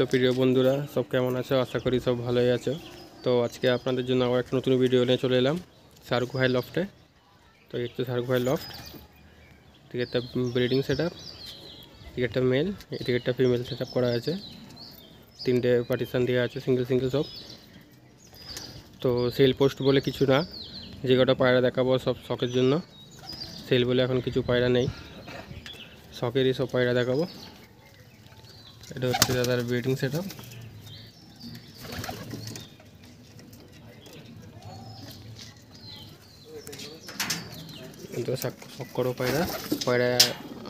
তো প্রিয় বন্ধুরা, সব কেমন আছো? আশা করি সব ভালোই আছো। তো আজকে আপনাদের জন্য আবার একটা নতুন ভিডিও নিয়ে চলে এলাম শাহরুখ ভাই লফটে। তো এই হচ্ছে শাহরুখ ভাই লফট। এদিকে একটা ব্রিডিং সেট আপ, এদিকে একটা মেল, এদিকে একটা ফিমেল সেট আপ করা আছে। তিনটে পার্টিশান দেওয়া আছে, সিঙ্গেল সিঙ্গেল সব। তো সেল পোস্ট বলে কিছু না, যে কটা পায়রা দেখাবো সব শখের জন্য। সেল বলে এখন কিছু পায়রা নেই, শখেরই সব পায়রা দেখাবো। এটা হচ্ছে দাদার ব্রিডিং সেট আপ। শখ করো পায়রা, পায়রা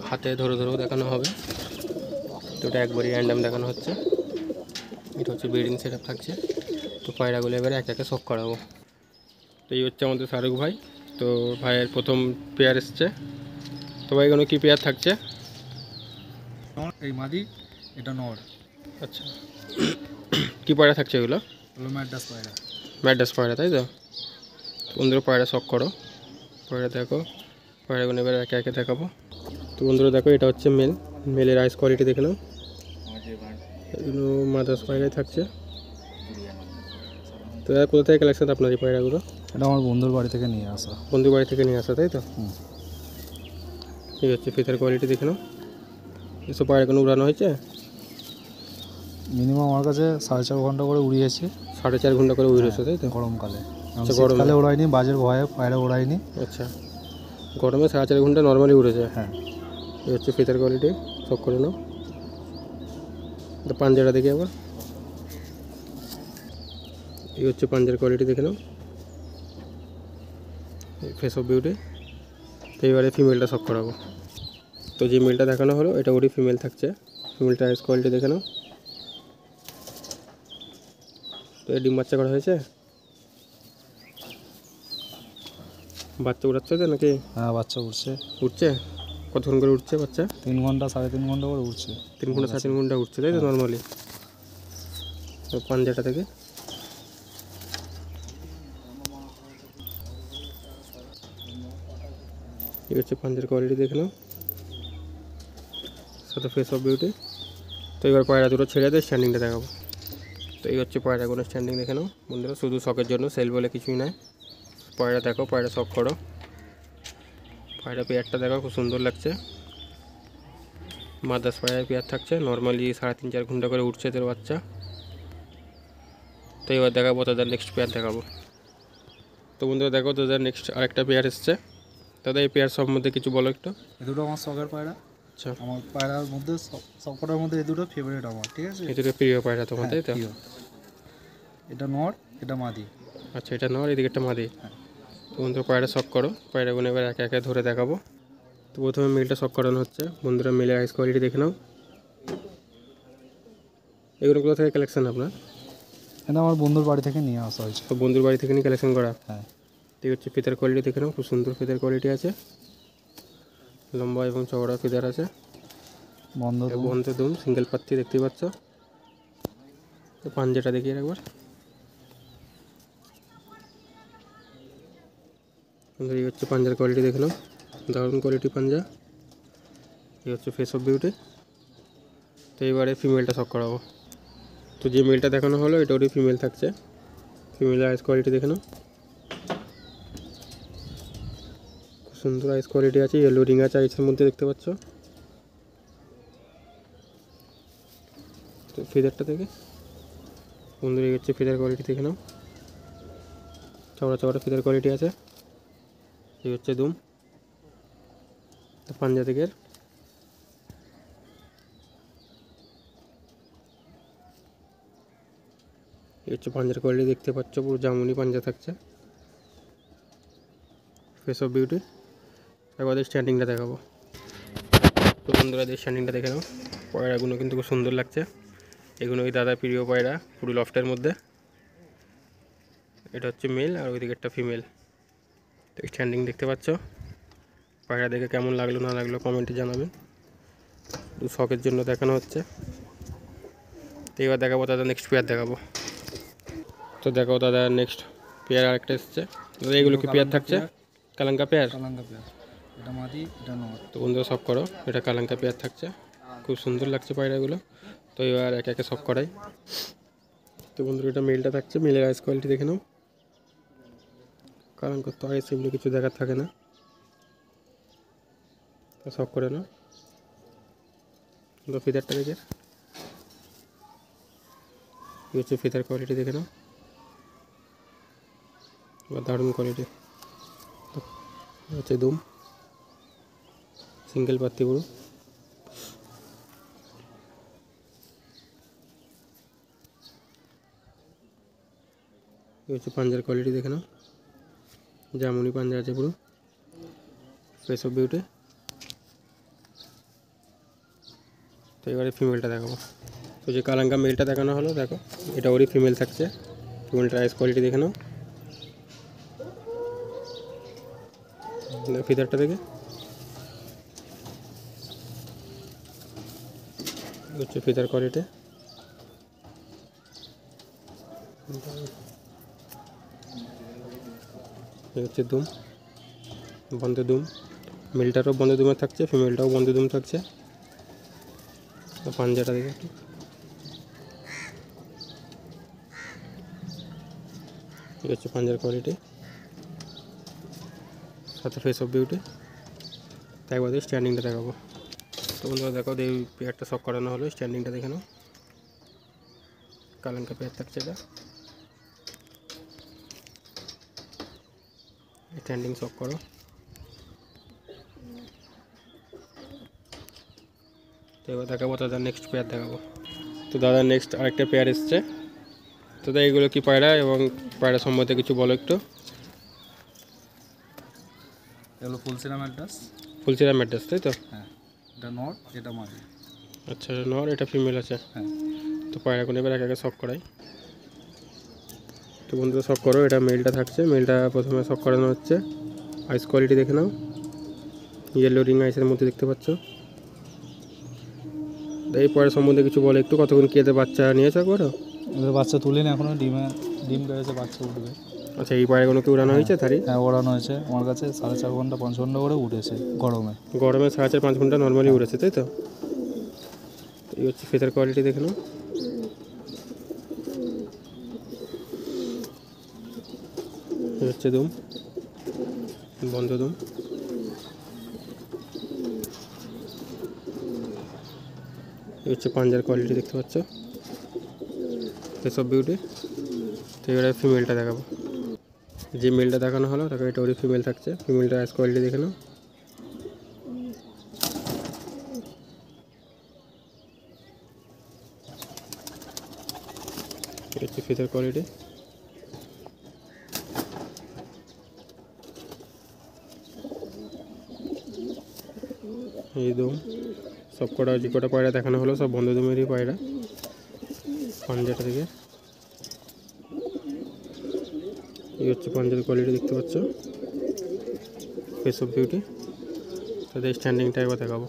হাতে ধরে ধরেও দেখানো হবে। তো এটা একবারই র্যান্ডাম দেখানো হচ্ছে। এটা হচ্ছে ব্রিডিং সেট আপ থাকছে। তো পায়রাগুলো এবারে এক একে শখ করাবো। তো এই হচ্ছে আমাদের শাহরুখ ভাই। তো ভাইয়ের প্রথম পেয়ার এসছে। তো ভাই এগুলো কী পেয়ার থাকছে? এই মাদি, এটা নর। আচ্ছা, কী পায়রা থাকছে এগুলো? হলো ম্যাড্রাস পায়রা। ম্যাড্রাস পায়রা, তাই তো? বন্ধুরা পায়রা শখ করো, পায়রা দেখো। পায়রাগুলো এবার একে একে দেখাবো। তো বন্ধুরা দেখো, এটা হচ্ছে মেল। মেলের আইস কোয়ালিটি দেখে নাও। এগুলো মাদ্রাস পায়রাই থাকছে। তো কোথা থেকে কালেকশন আপনার এই পায়রাগুলো? এটা আমার বন্ধুর বাড়ি থেকে নিয়ে আসা। বন্ধুর বাড়ি থেকে নিয়ে আসা, তাই তো? এই হচ্ছে ফিতার কোয়ালিটি দেখে নাও। এসব পায়রা কোনো উড়ানো হয়েছে? মিনিমাম আমার কাছে 4.5 ঘন্টা করে উড়িয়েছে। 4.5 ঘন্টা করে উড়েছে, তাই তো? গরমকালে। আচ্ছা, গরমকালে ওড়াইনি, বাজের ভয়ে পায়রা ওড়াইনি। আচ্ছা, গরমে 4.5 ঘন্টা নর্মালি উড়েছে। হ্যাঁ, এই হচ্ছে ফিতার কোয়ালিটি, সব করে নাও। তো পাঞ্জাটা দেখি আবার। এই হচ্ছে পাঞ্জার কোয়ালিটি দেখে নাও। Face of beauty. তো এবারে ফিমেলটা শখ করাবো। তো যে মেলটা দেখানো হলো এটা ওরই ফিমেল থাকছে। ফিমেলটা আইস কোয়ালিটি দেখে নাও। তো এই ডিম বাচ্চা করা হয়েছে? বাচ্চা উড়াচ্ছে তো নাকি? হ্যাঁ, বাচ্চা উঠছে। উঠছে? কতক্ষণ করে উঠছে বাচ্চা? 3 ঘন্টা 3.5 ঘন্টা করে উঠছে। 3 ঘন্টা 3.5 ঘন্টা উঠছে, তাই তো? নর্মালি। তো পাঞ্জাটা থেকে এই হচ্ছে পাঞ্জার কোয়ালিটি দেখে নাও, সাথে ফেস অফ বিউটি। তো এবার পায়রা দুটো ছেড়ে দিয়ে স্ট্যান্ডিংটা দেখাবো। তো এই হচ্ছে পায়রাগুলো স্ট্যান্ডিং দেখে নাও বন্ধুরা, শুধু শখের জন্য, সেল বলে কিছুই নয়। পায়রা দেখো, পায়রা শখ করো। পায়রা পেয়ারটা দেখো, খুব সুন্দর লাগছে। মাদ্রাস পায়রার পেয়ার থাকছে, নর্মালি 3.5-4 ঘন্টা করে উঠছে এদের বাচ্চা। তো এবার দেখাবো তাদের নেক্সট পেয়ার দেখাবো। তো বন্ধুরা দেখো, তাদের নেক্সট আরেকটা পেয়ার এসছে। তাদের এই পেয়ার সম্বন্ধে কিছু বলো একটু। এই দুটো আমার শখের পায়রা। আচ্ছা, আমার পায়রার মধ্যে সবকটার মধ্যে এই দুটো ফেভারিট আমার, ঠিক আছে? এই দুটো প্রিয় পায়রা তোমার, তাই তো? এটা নর, এটা মাদি। আচ্ছা, এটা নর, এদিকে একটা মাদি। হ্যাঁ। তো বন্ধুরা পায়রা শখ করো, পায়রাগুলো এবার একে একে ধরে দেখাবো। তো প্রথমে মেলটা শখ করানো হচ্ছে। বন্ধুরা মেলের আইস কোয়ালিটি দেখে নাও। এগুলো কোথা থেকে কালেকশন আপনার? এটা আমার বন্ধুর বাড়ি থেকে নিয়ে আসা হয়েছে। তো বন্ধুর বাড়ি থেকে নিয়ে কালেকশন করা। হ্যাঁ। ঠিক হচ্ছে ফিতার কোয়ালিটি দেখে নাও, খুব সুন্দর ফিতার কোয়ালিটি আছে। লম্বা এবং চওড়া ফিতার আছে। বন্ধ দুম, সিঙ্গেল পাত্তি দেখতে পাচ্ছ। তো পাঞ্জাটা দেখিয়ে একবার। এই হচ্ছে পাঞ্জার কোয়ালিটি দেখে নাও, দারুণ কোয়ালিটি পাঞ্জা। এই হচ্ছে ফেস অফ বিউটি। তো এবারে ফিমেলটা শখ করাবো। তো যে মেলটা দেখানো হলো এটা ওরই ফিমেল থাকছে। ফিমেলের আইস কোয়ালিটি দেখে নাও, খুব সুন্দর আইস কোয়ালিটি আছে। ইয়েলো রিং আছে আইসের মধ্যে, দেখতে পাচ্ছ। তো ফিদারটা থেকে বন্ধুরা এই হচ্ছে ফিদার কোয়ালিটি দেখে নাও, চওড়া চওড়া ফিদার কোয়ালিটি আছে। এই হচ্ছে দুম, পাঞ্জা থেকে। এই হচ্ছে পাঞ্জার কোয়ালিটি দেখতে পাচ্ছ, পুরো জামুনি পাঞ্জা থাকছে। Face of beauty. একবার স্ট্যান্ডিংটা দেখাবো। তো বন্ধুরা স্ট্যান্ডিংটা দেখে নাও। পায়রাগুলো কিন্তু খুব সুন্দর লাগছে। এগুলো ওই দাদা প্রিয় পায়রা পুরো লফটের মধ্যে। এটা হচ্ছে মেল আর ওইদিকে একটা ফিমেল। তো স্ট্যান্ডিং দেখতে পাচ্ছ। পায়রা দেখে কেমন লাগলো না লাগলো কমেন্টে জানাবেন। শখের জন্য দেখানো হচ্ছে। তো এবার দেখাবো দাদা নেক্সট পেয়ার দেখাবো। তো দেখো দাদা নেক্সট পেয়ার আরেকটা এসছে। দাদা এগুলো কি পেয়ার থাকছে? কালাঙ্কা পেয়ার। এটা মাদি, এটা নর। তো বন্ধুরা শখ করো, এটা কালাঙ্কা পেয়ার থাকছে। খুব সুন্দর লাগছে পায়রাগুলো। তো এবার একে একে সব করাই। তো বন্ধুরা এটা মেলটা থাকছে, মেলের আইস কোয়ালিটি দেখে নাও, কারণ করতে হয় সেগুলো কিছু দেখার থাকে না। তো সব করে নাও। তো ফিদারটা দেখে হচ্ছে ফিদার কোয়ালিটি দেখে নাও, দারুণ কোয়ালিটি। হচ্ছে দুম সিঙ্গেল পাত্তি পুরো। হচ্ছে পাঞ্জার কোয়ালিটি দেখে নাও, জামুনি পাঞ্জা আছে পুরো, ফেস অফ বিউটি। তো এবারে ফিমেলটা দেখাবো। তো যে কালাঙ্কা মেলটা দেখানো হলো, দেখো এটা ওরই ফিমেল থাকছে। ফিমেলটার আইস কোয়ালিটি দেখে নাও, ফিদারটা দেখে হচ্ছে ফিদার কোয়ালিটি। হচ্ছে দুম, বন্ধ দুম, মেলটারও বন্ধ দুমে থাকছে, ফিমেলটাও বন্ধ দুম থাকছে। পাঞ্জাটা দেখে একটু, ঠিক আছে পাঞ্জার কোয়ালিটি, সাথে ফেস অফ বিউটি। তাই একবার স্ট্যান্ডিংটা দেখাবো। তো বন্ধুরা দেখো এই পেয়ারটা শখ করানো হলো, স্ট্যান্ডিংটা দেখে নাও, কালাঙ্কা পেয়ার থাকছে এটা, স্ট্যান্ডিং শখ করো। তো এবার দেখাবো দাদা নেক্সট পেয়ার দেখাবো। তো দাদা নেক্সট আরেকটা পেয়ার এসছে। তো দাদা এগুলো কি পায়রা এবং পায়রা সম্বন্ধে কিছু বলো একটু। এগুলো ফুলসিরা ম্যাড্রাস। ফুলচিরা ম্যাড্রাস তাই তো? হ্যাঁ, এটা নর, এটা মাদি। আচ্ছা এটা নর, এটা ফিমেল আছে। হ্যাঁ, তো পায়রাগুলো এবার একে একে শখ করাই। তো বন্ধুরা শখ করো, এটা মেলটা থাকছে, মেলটা প্রথমে শখ করানো হচ্ছে। আইস কোয়ালিটি দেখে নাও, ইয়েলো রিং আইসের মধ্যে দেখতে পাচ্ছ। এই পয়রা সম্বন্ধে কিছু বলে একটু, কতক্ষণ কি এতে বাচ্চা নিয়েছে একবারও? এদের বাচ্চা তুলিনি এখনো, ডিম বেড়েছে, বাচ্চা উঠবে। আচ্ছা এই পায়রাগুলোকে উড়ানো হয়েছে তারই? হ্যাঁ, ওড়ানো হয়েছে আমার কাছে, 4.5 ঘন্টা 5 ঘন্টা করে উঠেছে গরমে। গরমে 4.5 ঘন্টা নর্মালি উড়েছে তাই তো? এই হচ্ছে ফেদার কোয়ালিটি দেখে নাও, এই হচ্ছে দুম, বন্ধ দুম। এই হচ্ছে পাঞ্জার কোয়ালিটি দেখতে পাচ্ছ, এসব বিউটি। তো এবারে ফিমেলটা দেখাবো। যে মেলটা দেখানো হলো তাকে এটা ওরই ফিমেল থাকছে, ফিমেলটা আইস কোয়ালিটি দেখে নাও, এই হচ্ছে ফিদার কোয়ালিটি। এই দুম, সব কটা যে কটা পায়রা দেখানো হলো সব বন্ধ দুমেরই পায়রা। পাঞ্জাটা থেকে এই হচ্ছে পাঞ্জার কোয়ালিটি দেখতে পাচ্ছ, ফেস অফ বিউটি। তাদের স্ট্যান্ডিংটা একবার দেখাবো।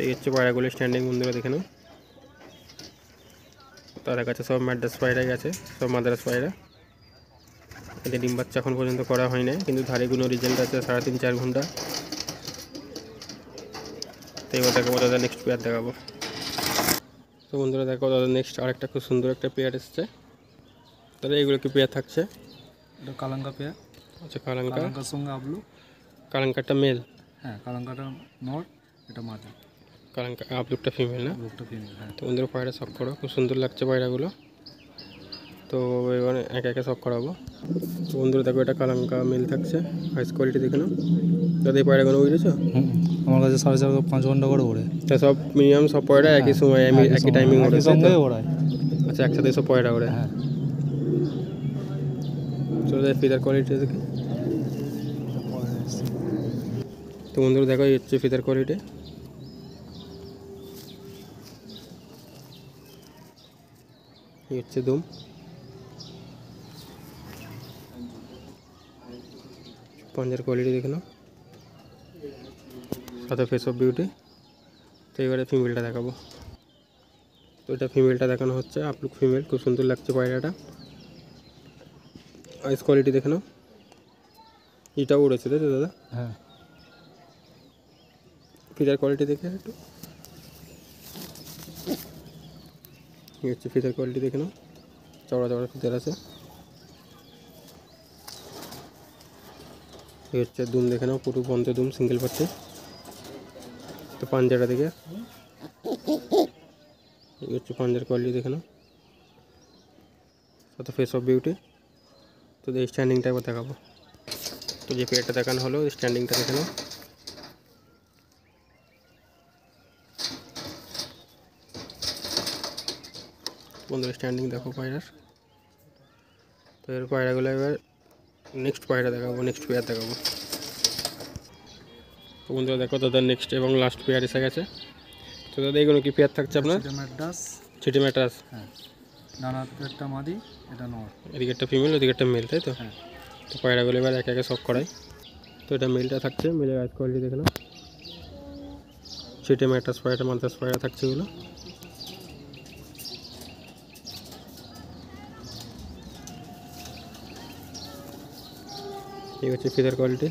এই হচ্ছে পায়রাগুলো স্ট্যান্ডিং, বন্ধুরা দেখে নাও। তাদের কাছে সব ম্যাড্রাস পায়রাই আছে, সব মাদ্রাস পায়রা। এদের ডিম বাচ্চা এখন পর্যন্ত করা হয় না, কিন্তু ধারেগুলো রেজাল্ট আছে 3.5-4 ঘন্টা। তো এবার দেখাবো দাদা নেক্সট পেয়ার দেখাবো। তো বন্ধুরা দেখো দাদা নেক্সট আরেকটা খুব সুন্দর একটা পেয়ার এসছে। তাহলে এগুলো কি পেয়ার থাকছে? এটা কালাঙ্কা পেয়ার। আচ্ছা কালাঙ্কা, কালাঙ্কার সঙ্গে আবলু। কালাঙ্কাটা মেল, হ্যাঁ, কালাঙ্কাটা নর, এটা মাদি। কালাঙ্কা আপলুকটা ফিমেল না? লোকটা ফিমেল। হ্যাঁ, তো বন্ধুরা পায়রা শখ করো, খুব সুন্দর লাগছে পায়রাগুলো। তো এবার একে একে শখ করাবো। তো বন্ধুরা দেখো এটা কালাঙ্কা মেল থাকছে, আইস কোয়ালিটি দেখে নাও। দাদা এই পায়রাগুলো উড়েছো? আমার কাছে 4.5-5 ঘন্টা করে ওড়ে। তা সব মিনিমাম সব পয়রা একই সময় একই টাইমিং ওড়ে তাই তো? ওড়ায়। আচ্ছা একসাথে সব পয়রা ওড়ে। হ্যাঁ, চলে যায় ফিদার কোয়ালিটি দেখে। তো বন্ধুরা দেখো এই হচ্ছে ফিদার কোয়ালিটি। এই হচ্ছে দুম, পাঞ্জার কোয়ালিটি দেখে নাও, সাথে ফেস অফ বিউটি। তো এবারে ফিমেলটা দেখাবো। তো এটা ফিমেলটা দেখানো হচ্ছে, আপলুক ফিমেল, খুব সুন্দর লাগছে পায়রাটা। আইস কোয়ালিটি দেখে নাও, এটাও উড়েছে তাই তো দাদা? হ্যাঁ, ফিদার কোয়ালিটি দেখে একটু, এই হচ্ছে ফিতার কোয়ালিটি দেখে নাও, চওড়া চওড়া ফিতার আছে। এই হচ্ছে দুম দেখে নাও, পুরো বন্ধ দুম, সিঙ্গেল পাচ্ছে। তো পাঞ্জাটা দেখে, এই হচ্ছে পাঞ্জার কোয়ালিটি দেখে নাও, তো ফেস অফ বিউটি। তো এই স্ট্যান্ডিংটা একবার দেখাবো। তো যে পেয়ারটা দেখানো হলো, স্ট্যান্ডিংটা দেখে নাও। বন্ধুরা স্ট্যান্ডিং দেখো পায়রার। তো এর পায়রাগুলো এবার নেক্সট পায়রা দেখাবো, নেক্সট পেয়ার দেখাবো। তো বন্ধুরা দেখো দাদা নেক্সট এবং লাস্ট পেয়ার এসে গেছে। তো দাদা এইগুলো কি পেয়ার থাকছে আপনার? ম্যাড্রাস। চিটি ম্যাট্রাস। হ্যাঁ, ডানার একটা মাদি, এটা নর। এদিকে একটা ফিমেল, ওদিকে একটা মেল, তাই তো? হ্যাঁ। তো পায়রাগুলো এবার একে একে সব করাই। তো এটা মেলটা থাকছে, মেলের আইস কোয়ালিটি দেখে নাও। চিটি ম্যাট্রাস পায়রা, মাদ্রাস পায়রা থাকছে এগুলো। এই হচ্ছে ফিদার কোয়ালিটি,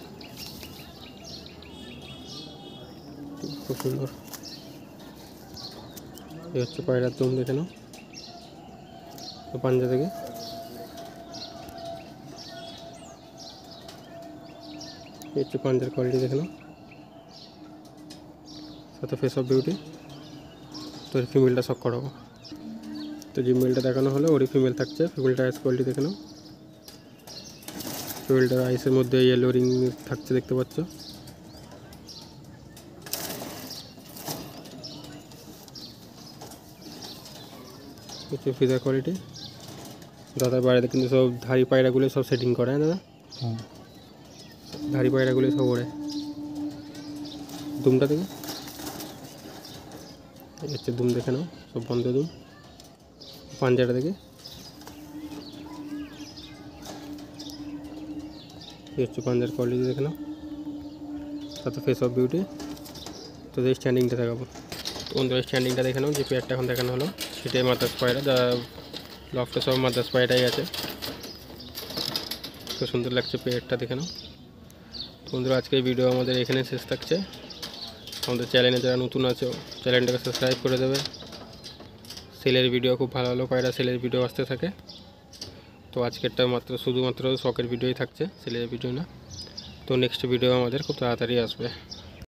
খুব সুন্দর। এই হচ্ছে পায়রার দুম দেখে নাও, তো পাঞ্জা থেকে। এই হচ্ছে পাঞ্জার কোয়ালিটি দেখে নাও, সাথে ফেস অফ বিউটি। তো এর ফিমেলটা শক করাবো। তো যে মেলটা দেখানো হলো ওরই ফিমেল থাকছে। ফিমেলটা আইস কোয়ালিটি দেখে নাও, ফিমেলটার আইসের মধ্যে ইয়েলো রিং থাকছে, দেখতে পাচ্ছ। হচ্ছে ফিদার কোয়ালিটি। দাদার বাড়িতে কিন্তু সব ধাড়ি পায়রাগুলো সব সেটিং করে, হ্যাঁ দাদা? ধাড়ি পায়রাগুলো সব ওড়ে। দুমটা থেকে, এই হচ্ছে দুম দেখে নাও, সব বন্ধ দুম। পাঞ্জাটা থেকে, এই হচ্ছে পাঞ্জার কোয়ালিটি দেখে নাও, সাথে ফেস অফ বিউটি। তো এই স্ট্যান্ডিংটা দেখাবো। তো বন্ধুরা স্ট্যান্ডিংটা দেখে নাও, যে পেয়ারটা এখন দেখানো হলো সেটাই মাদ্রাস পায়রা। যা লফটে সব মাদ্রাস পায়রাই আছে। খুব সুন্দর লাগছে পেয়ারটা দেখে নাও। বন্ধুরা আজকের ভিডিও আমাদের এখানে শেষ থাকছে। আমাদের চ্যানেলে যারা নতুন আছো চ্যানেলটাকে সাবস্ক্রাইব করে দেবে। সেলের ভিডিও খুব ভালো ভালো পায়রা সেলের ভিডিও আসতে থাকে। তো আজকেরটা মাত্র শুধুমাত্র শখের ভিডিওই থাকছে, সেলের ভিডিও না। তো নেক্সট ভিডিও আমাদের খুব তাড়াতাড়ি আসবে।